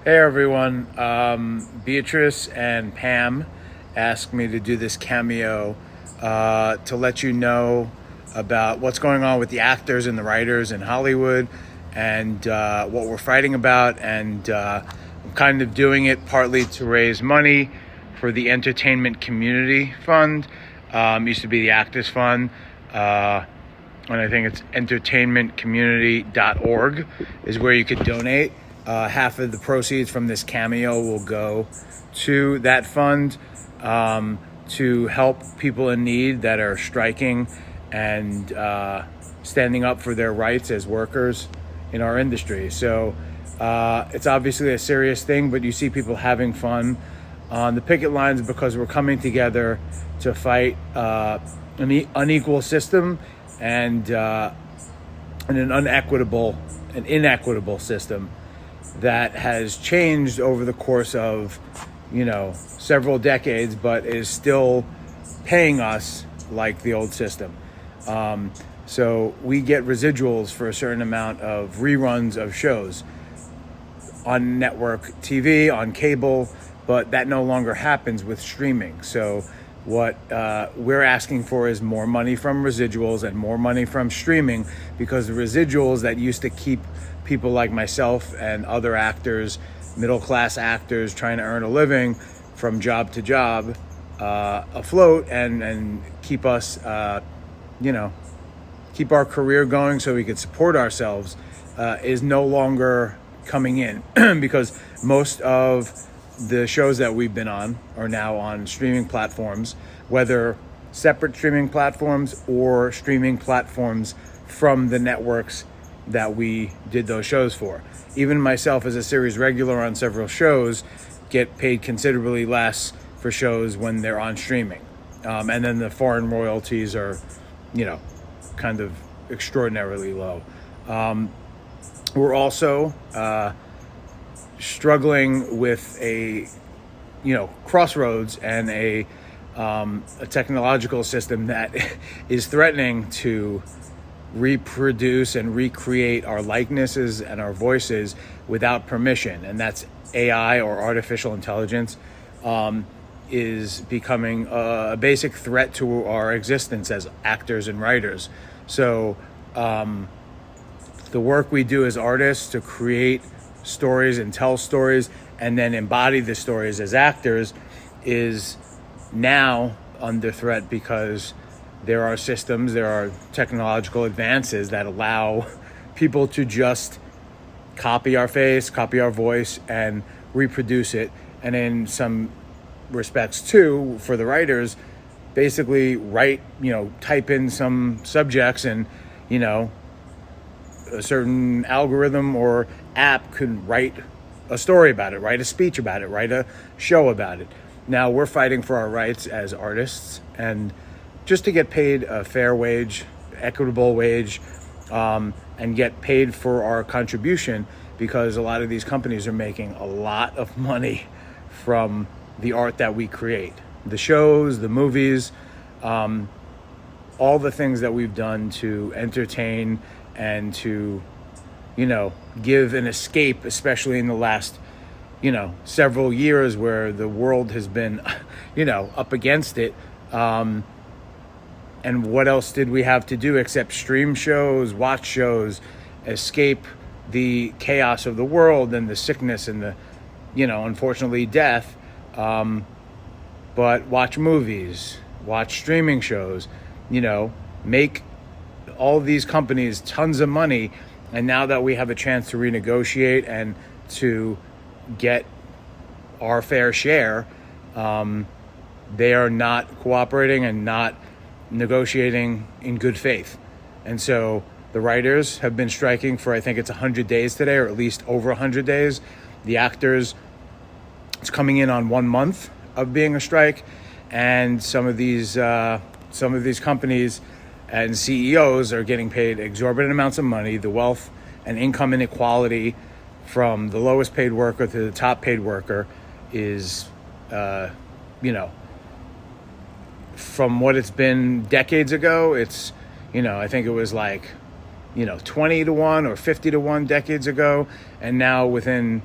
Hey everyone, Beatrice and Pam asked me to do this cameo to let you know about what's going on with the actors and the writers in Hollywood and what we're fighting about. And I'm kind of doing it partly to raise money for the Entertainment Community Fund. Used to be the Actors Fund. And I think it's entertainmentcommunity.org is where you could donate. Half of the proceeds from this cameo will go to that fund to help people in need that are striking and standing up for their rights as workers in our industry. So it's obviously a serious thing, but you see people having fun on the picket lines because we're coming together to fight an unequal system and an inequitable system that has changed over the course of, several decades, but is still paying us like the old system. So we get residuals for a certain amount of reruns of shows on network TV, on cable, but that no longer happens with streaming. So what we're asking for is more money from residuals and more money from streaming, because the residuals that used to keep people like myself and other actors, middle-class actors trying to earn a living from job to job, afloat and keep us, keep our career going so we could support ourselves, is no longer coming in because most of the shows that we've been on are now on streaming platforms, whether separate streaming platforms or streaming platforms from the networks that we did those shows for. Even myself as a series regular on several shows get paid considerably less for shows when they're on streaming. And then the foreign royalties are, kind of extraordinarily low. We're also struggling with a crossroads and a technological system that is threatening to reproduce and recreate our likenesses and our voices without permission, and that's AI, or artificial intelligence, is becoming a basic threat to our existence as actors and writers. So the work we do as artists to create stories and tell stories and then embody the stories as actors is now under threat because there are systems, there are technological advances that allow people to just copy our face, copy our voice, and reproduce it. And in some respects too, for the writers, basically type in some subjects and, a certain algorithm or app could write a story about it, write a speech about it, write a show about it. Now we're fighting for our rights as artists and just to get paid a fair wage, equitable wage, and get paid for our contribution, because a lot of these companies are making a lot of money from the art that we create, the shows, the movies, all the things that we've done to entertain and to, give an escape, especially in the last, several years where the world has been, up against it. And what else did we have to do except stream shows, watch shows, escape the chaos of the world and the sickness and the, unfortunately death. But watch movies, watch streaming shows, make all these companies tons of money. And now that we have a chance to renegotiate and to get our fair share, they are not cooperating and not negotiating in good faith. And so the writers have been striking for, I think it's 100 days today, or at least over 100 days. The actors, it's coming in on 1 month of being a strike. And some of these companies and CEOs are getting paid exorbitant amounts of money. The wealth and income inequality from the lowest paid worker to the top paid worker is, from what it's been decades ago, it's, I think it was like, 20 to 1 or 50 to 1 decades ago. And now within,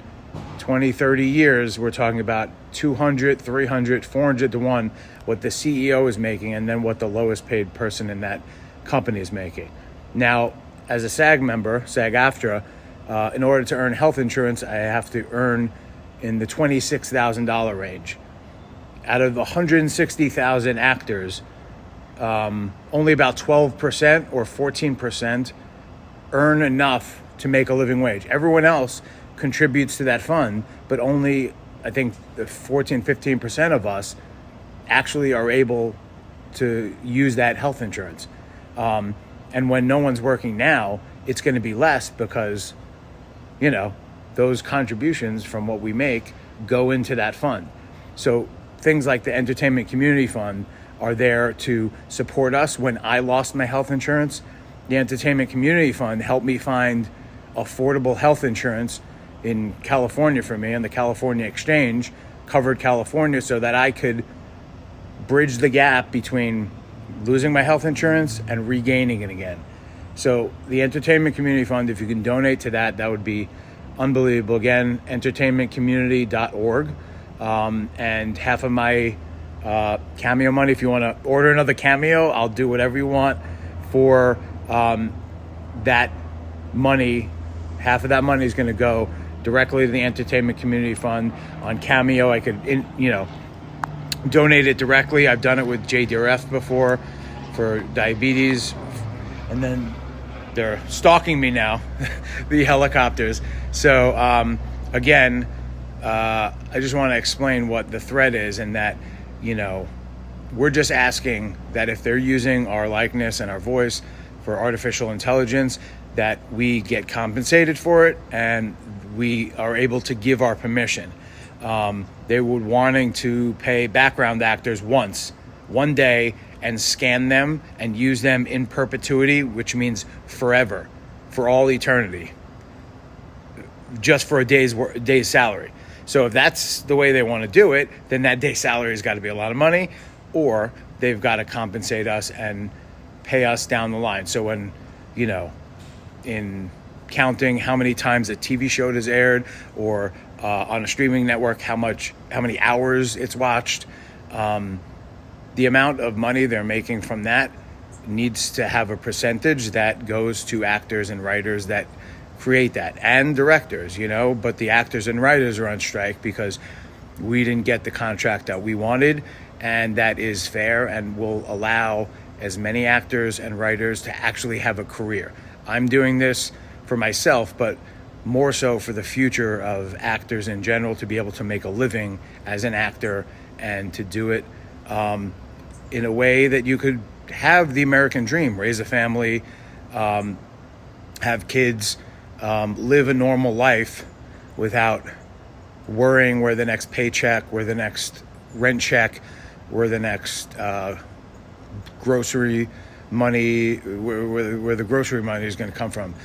20, 30 years, we're talking about 200, 300, 400 to 1 what the CEO is making and then what the lowest paid person in that company is making. Now, as a SAG member, SAG-AFTRA, in order to earn health insurance, I have to earn in the $26,000 range. Out of 160,000 actors, only about 12% or 14% earn enough to make a living wage. Everyone else contributes to that fund, but only, I think, 14, 15% of us actually are able to use that health insurance. And when no one's working now, it's going to be less because, those contributions from what we make go into that fund. So things like the Entertainment Community Fund are there to support us. When I lost my health insurance, the Entertainment Community Fund helped me find affordable health insurance in California for me, and the California Exchange covered California so that I could bridge the gap between losing my health insurance and regaining it again. So the Entertainment Community Fund, if you can donate to that, that would be unbelievable. Again, entertainmentcommunity.org. And half of my Cameo money, if you want to order another Cameo, I'll do whatever you want for that money. Half of that money is going to go directly to the Entertainment Community Fund. On Cameo, I could, donate it directly. I've done it with JDRF before for diabetes. And then they're stalking me now, the helicopters. So again, I just want to explain what the threat is, and that, we're just asking that if they're using our likeness and our voice for artificial intelligence, that we get compensated for it and we are able to give our permission. They were wanting to pay background actors one day, and scan them and use them in perpetuity, which means forever, for all eternity, just for a day's salary. So if that's the way they want to do it, then that day's salary has got to be a lot of money, or they've got to compensate us and pay us down the line. So when, in counting how many times a TV show is aired, or on a streaming network, how many hours it's watched, the amount of money they're making from that needs to have a percentage that goes to actors and writers that create that, and directors, but the actors and writers are on strike because we didn't get the contract that we wanted, and that is fair and will allow as many actors and writers to actually have a career. I'm doing this for myself, but more so for the future of actors in general, to be able to make a living as an actor and to do it in a way that you could have the American dream, raise a family, have kids, live a normal life without worrying where the next paycheck, where the next rent check, where the next grocery money, where the grocery money is going to come from.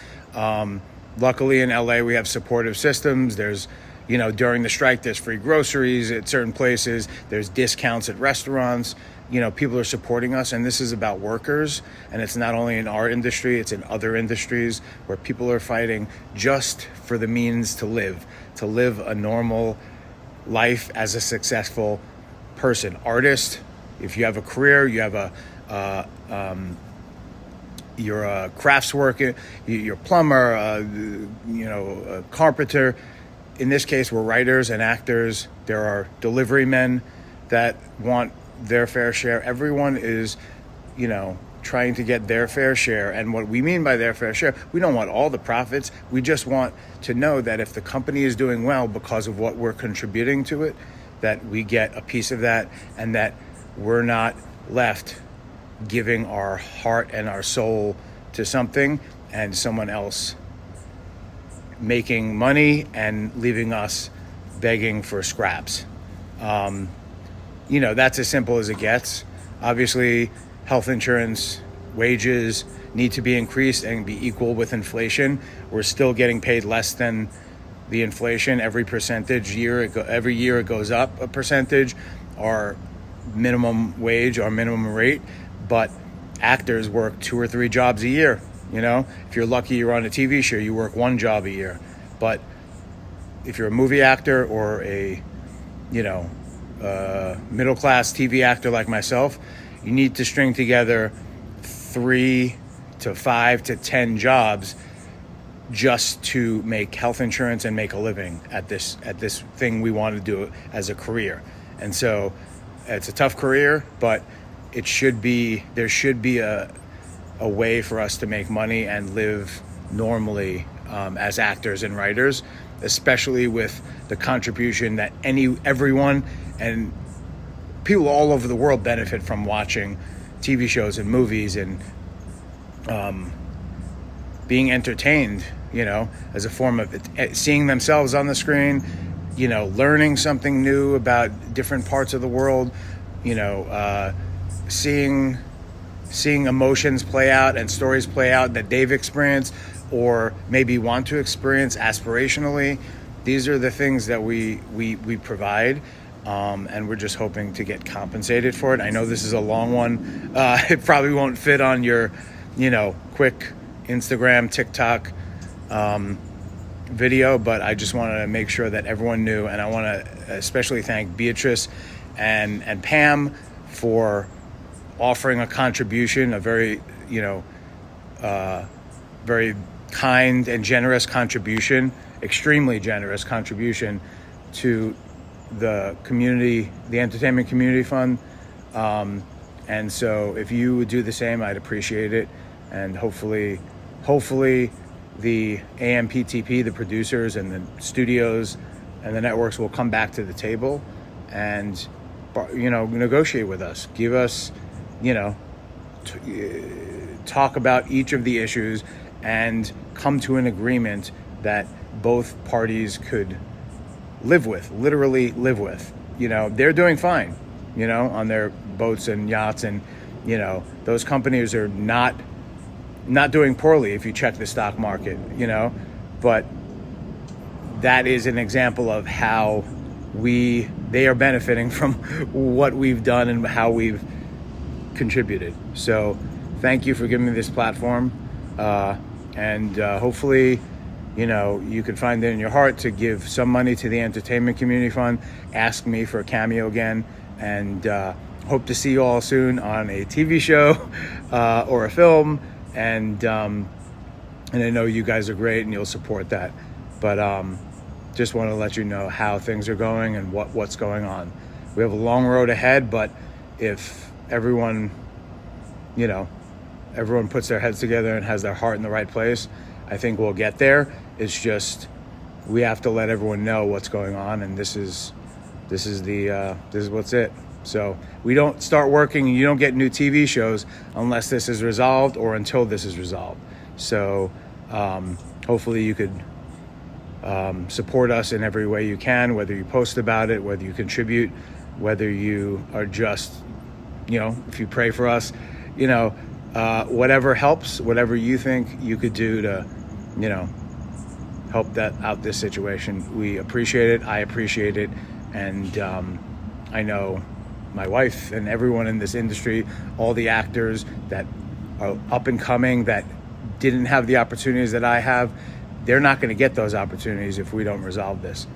Luckily in LA, we have supportive systems. There's, during the strike, there's free groceries at certain places. There's discounts at restaurants. People are supporting us, and this is about workers. And it's not only in our industry, it's in other industries where people are fighting just for the means to live a normal life as a successful person. Artist, if you have a career, you have you're a craftsworker, you're a plumber, a carpenter. In this case, we're writers and actors. There are delivery men that want their fair share. Everyone is, trying to get their fair share. And what we mean by their fair share, we don't want all the profits. We just want to know that if the company is doing well because of what we're contributing to it, that we get a piece of that, and that we're not left giving our heart and our soul to something and someone else making money and leaving us begging for scraps. That's as simple as it gets. Obviously, health insurance, wages need to be increased and be equal with inflation. We're still getting paid less than the inflation. Every year it goes up a percentage. Our minimum wage, our minimum rate, but actors work 2 or 3 jobs a year. If you're lucky, you're on a TV show, you work 1 job a year. But if you're a movie actor or a, middle-class TV actor like myself, you need to string together 3 to 5 to 10 jobs just to make health insurance and make a living at this thing we want to do as a career. And so it's a tough career, but there should be a way for us to make money and live normally as actors and writers, especially with the contribution that everyone and people all over the world benefit from watching TV shows and movies and being entertained, as a form of seeing themselves on the screen, learning something new about different parts of the world, seeing emotions play out and stories play out that they've experienced or maybe want to experience aspirationally. These are the things that we provide, and we're just hoping to get compensated for it. I know this is a long one. It probably won't fit on your, quick Instagram, TikTok video, but I just wanted to make sure that everyone knew, and I want to especially thank Beatrice and Pam for offering a contribution, a very, very kind and generous contribution, extremely generous contribution to the community, the Entertainment Community Fund. And so if you would do the same, I'd appreciate it. And hopefully the AMPTP, the producers and the studios and the networks will come back to the table and, negotiate with us, give us, talk about each of the issues and come to an agreement that both parties could literally live with. They're doing fine, on their boats and yachts, and, those companies are not doing poorly if you check the stock market, but that is an example of how they are benefiting from what we've done and how we've contributed. So thank you for giving me this platform. And hopefully, you could find it in your heart to give some money to the Entertainment Community Fund. Ask me for a cameo again, and hope to see you all soon on a TV show or a film. And I know you guys are great and you'll support that. But just want to let you know how things are going and what's going on. We have a long road ahead, but if everyone puts their heads together and has their heart in the right place, I think we'll get there. It's just we have to let everyone know what's going on, and this is what's it. So we don't start working, you don't get new TV shows unless this is resolved or until this is resolved. So hopefully you could support us in every way you can, whether you post about it, whether you contribute, whether you are just, if you pray for us, whatever helps, whatever you think you could do to, help out this situation. We appreciate it. I appreciate it. And I know my wife and everyone in this industry, all the actors that are up and coming that didn't have the opportunities that I have, they're not going to get those opportunities if we don't resolve this.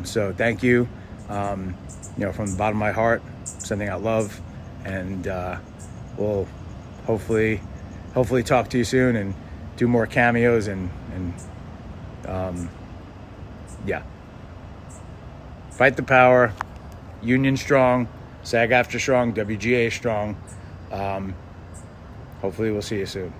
So thank you, from the bottom of my heart, sending out love, and we'll hopefully talk to you soon and do more cameos and fight the power, union strong, SAG-AFTRA strong, WGA strong. Hopefully we'll see you soon.